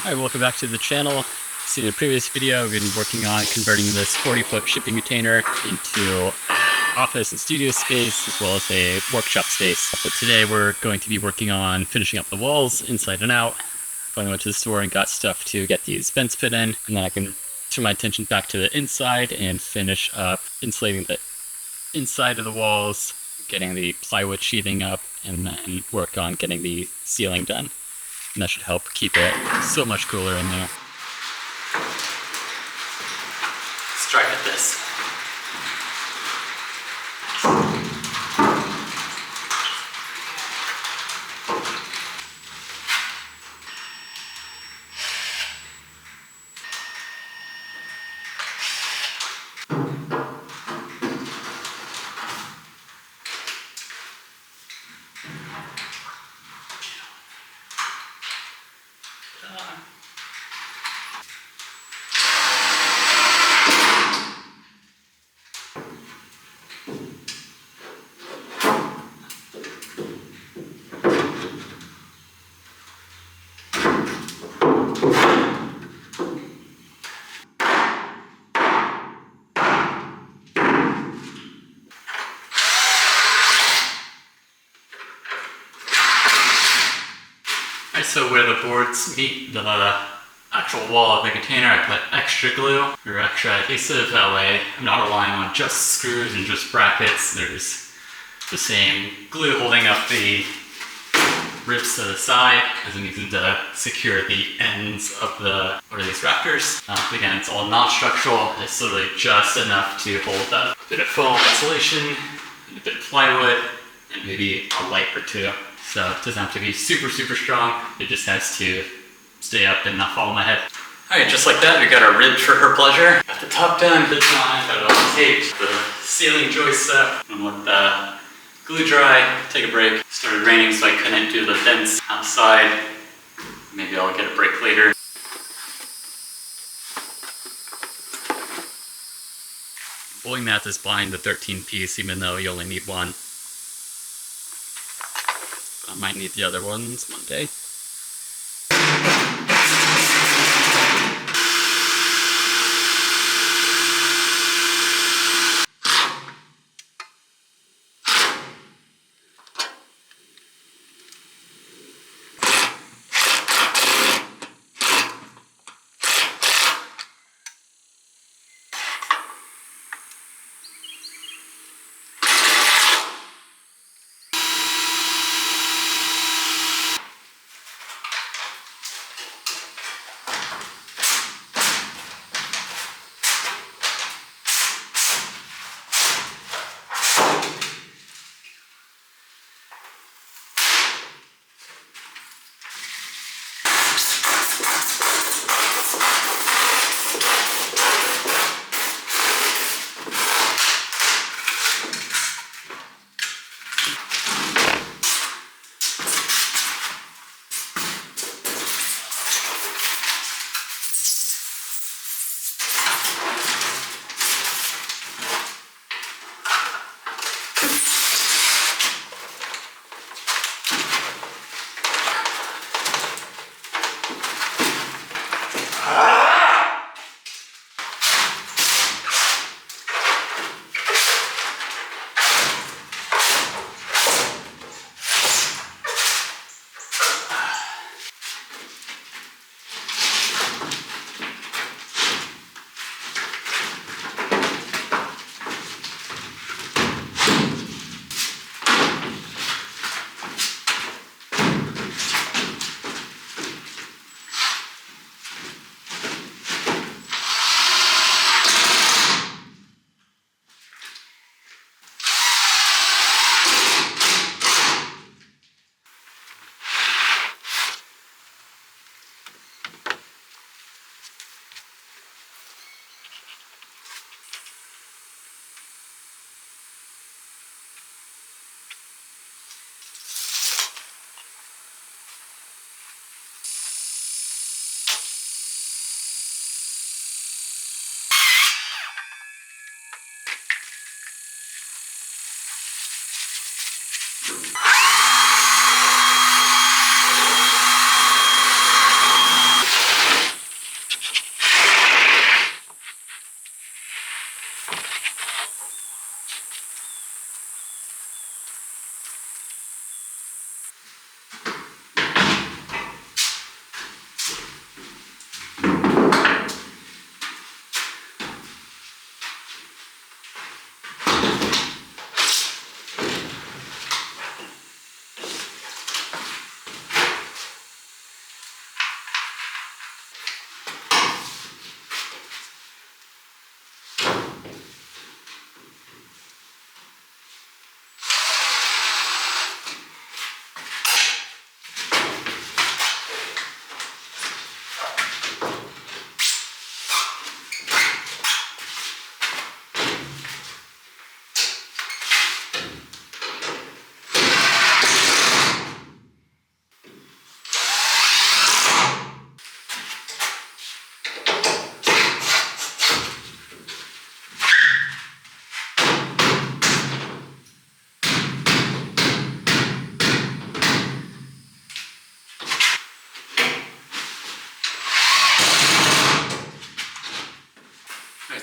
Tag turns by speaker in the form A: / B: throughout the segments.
A: Alright, welcome back to the channel. See, in the previous video, I've been working on converting this 40-foot shipping container into an office and studio space, as well as a workshop space. But today we're going to be working on finishing up the walls inside and out. Finally went to the store and got stuff to get these vents put in, and then I can turn my attention back to the inside and finish up insulating the inside of the walls, getting the plywood sheathing up, and then work on getting the ceiling done. And that should help keep it so much cooler in there. Let's try at this. So where the boards meet the actual wall of the container, I put extra glue or extra adhesive. That way I'm not relying on just screws and just brackets. There's the same glue holding up the ribs to the side, as I'm using to secure the ends of these rafters. Again, it's all non-structural. It's literally just enough to hold a bit of foam insulation, and a bit of plywood, and maybe a light or two. So it doesn't have to be super, super strong. It just has to stay up and not fall on my head. Alright, just like that, we got our ribs for her pleasure. Got the top done, bits on, got it all taped. The ceiling joists up. I'm gonna let the glue dry, take a break. Started raining, so I couldn't do the vents outside. Maybe I'll get a break later. Pulling that is buying the 13 piece, even though you only need one. I might need the other ones Monday.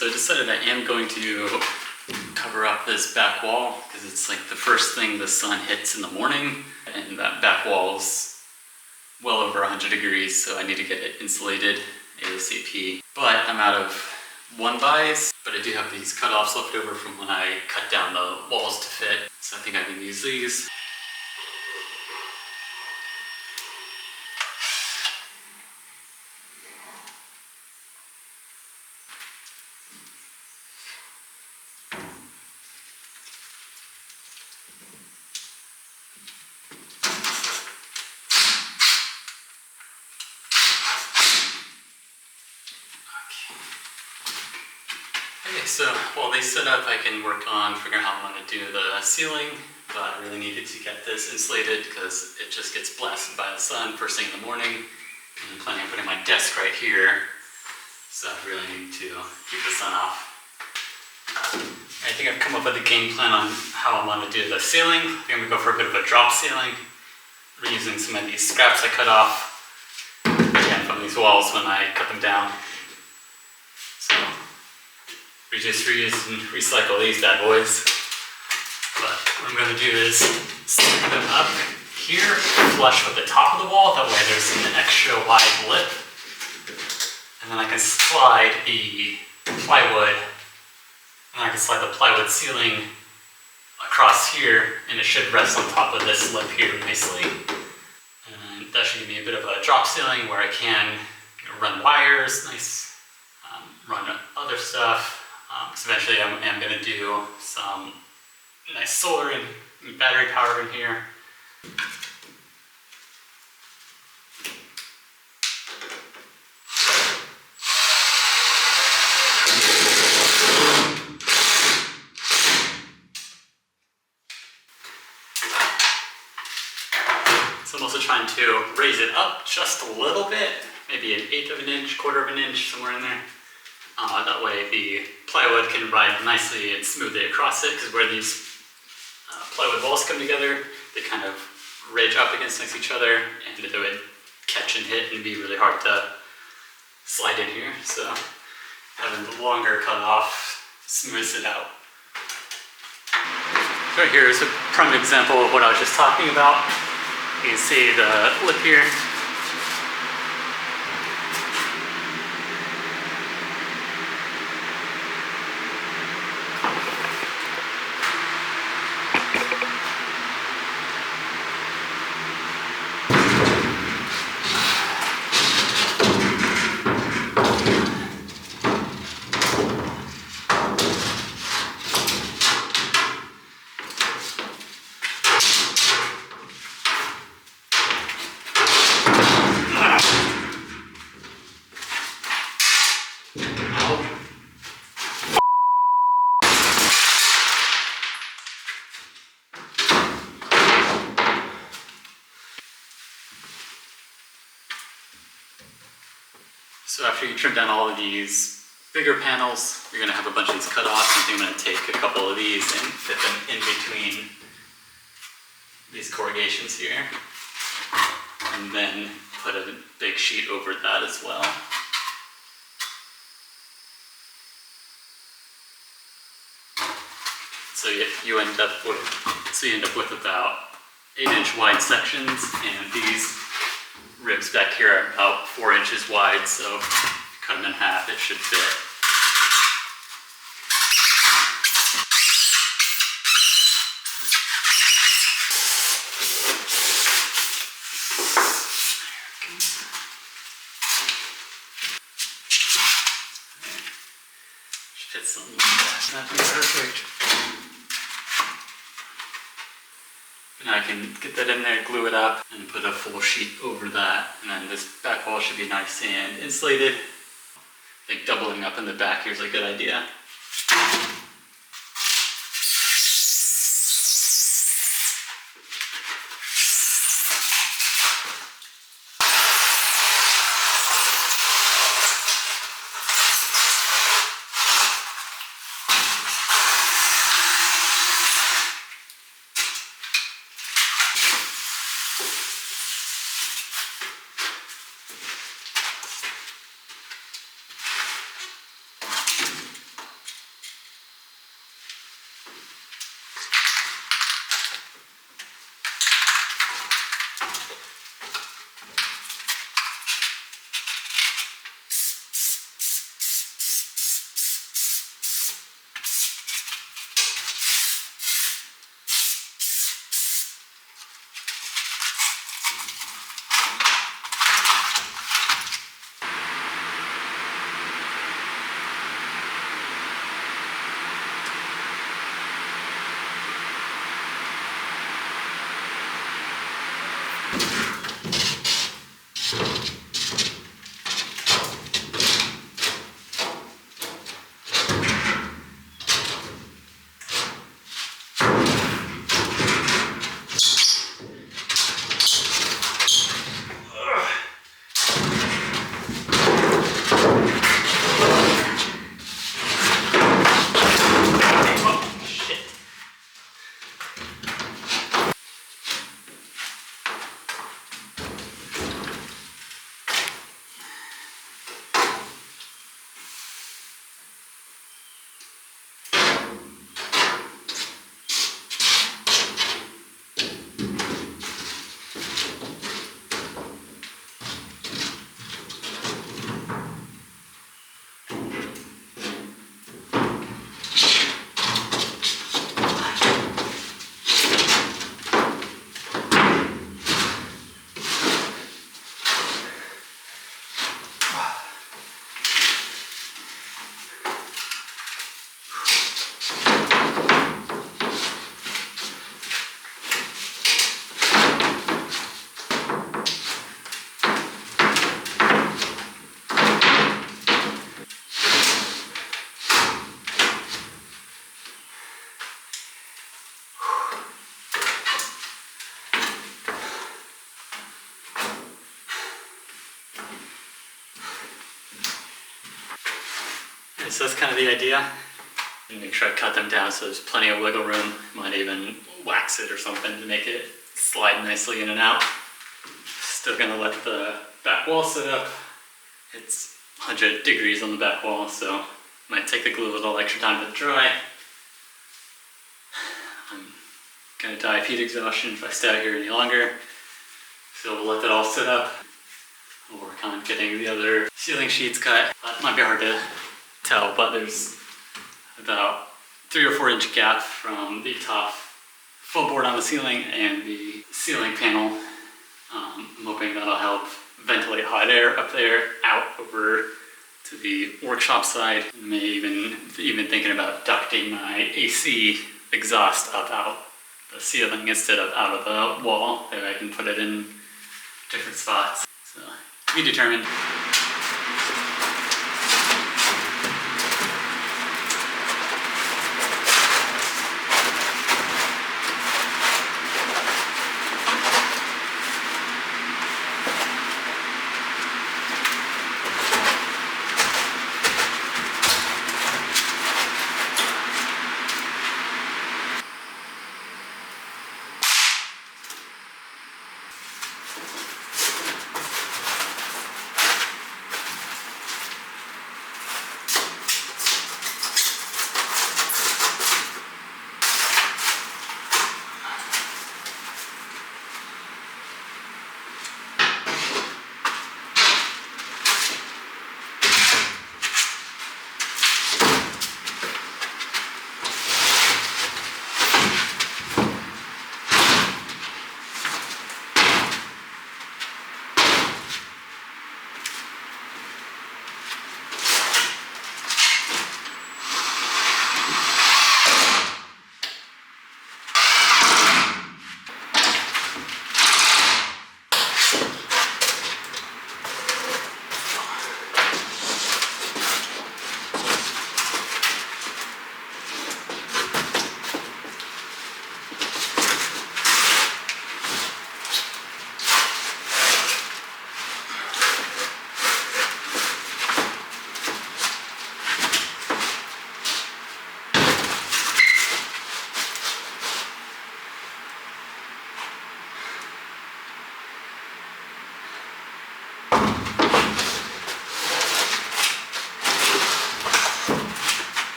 A: So I decided I am going to cover up this back wall because it's like the first thing the sun hits in the morning, and that back wall's well over 100 degrees, so I need to get it insulated ASAP. But I'm out of 1x, but I do have these cut-offs left over from when I cut down the walls to fit, so I think I can use these. Okay, so while they set up, I can work on figuring out how I'm going to do the ceiling, but I really needed to get this insulated because it just gets blasted by the sun first thing in the morning. And I'm planning on putting my desk right here, so I really need to keep the sun off. I think I've come up with a game plan on how I want to do the ceiling. I think I'm going to go for a bit of a drop ceiling, reusing some of these scraps I cut off again from these walls when I cut them down. So we just reuse and recycle these bad boys. But what I'm going to do is stick them up here, flush with the top of the wall, that way there's an extra wide lip. And then I can slide the plywood, and I can slide the plywood ceiling across here, and it should rest on top of this lip here nicely. And that should give me a bit of a drop ceiling where I can run wires, run other stuff. Because eventually I'm going to do some nice solar and battery power in here. So I'm also trying to raise it up just a little bit, maybe 1/8 of an inch, 1/4 of an inch, somewhere in there. That way the plywood can ride nicely and smoothly across it, because where these plywood walls come together, they kind of ridge up against each other, and it would catch and hit and be really hard to slide in here. So having the longer cut off smooths it out. So right here is a prime example of what I was just talking about. You can see the lip here. So after you trim down all of these bigger panels, you're going to have a bunch of these cut offs. I think I'm going to take a couple of these and fit them in between these corrugations here, and then put a big sheet over that as well. So you end up with about 8-inch wide sections, and these ribs back here are about 4 inches wide, so if you cut them in half, it should fit. Should fit something like that. That'd be perfect. Now I can get that in there, glue it up, and put a full sheet over that. And then this back wall should be nice and insulated. I think doubling up in the back here is a good idea. So that's kind of the idea. And make sure I cut them down so there's plenty of wiggle room. Might even wax it or something to make it slide nicely in and out. Still gonna let the back wall sit up. It's 100 degrees on the back wall, so might take the glue a little extra time to dry. I'm gonna die of heat exhaustion if I stay out here any longer. So we'll let that all sit up. We'll work on getting the other ceiling sheets cut. That might be hard to tell, but there's about 3 or 4 inch gap from the top full board on the ceiling and the ceiling panel. I'm hoping that'll help ventilate hot air up there, out over to the workshop side. May even thinking about ducting my AC exhaust up out the ceiling instead of out of the wall. That I can put it in different spots. So, to be determined.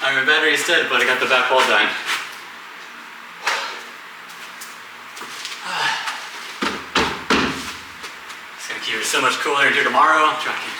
A: My battery's dead, but I got the back wall done. It's gonna keep it so much cooler here tomorrow. I'm tracking.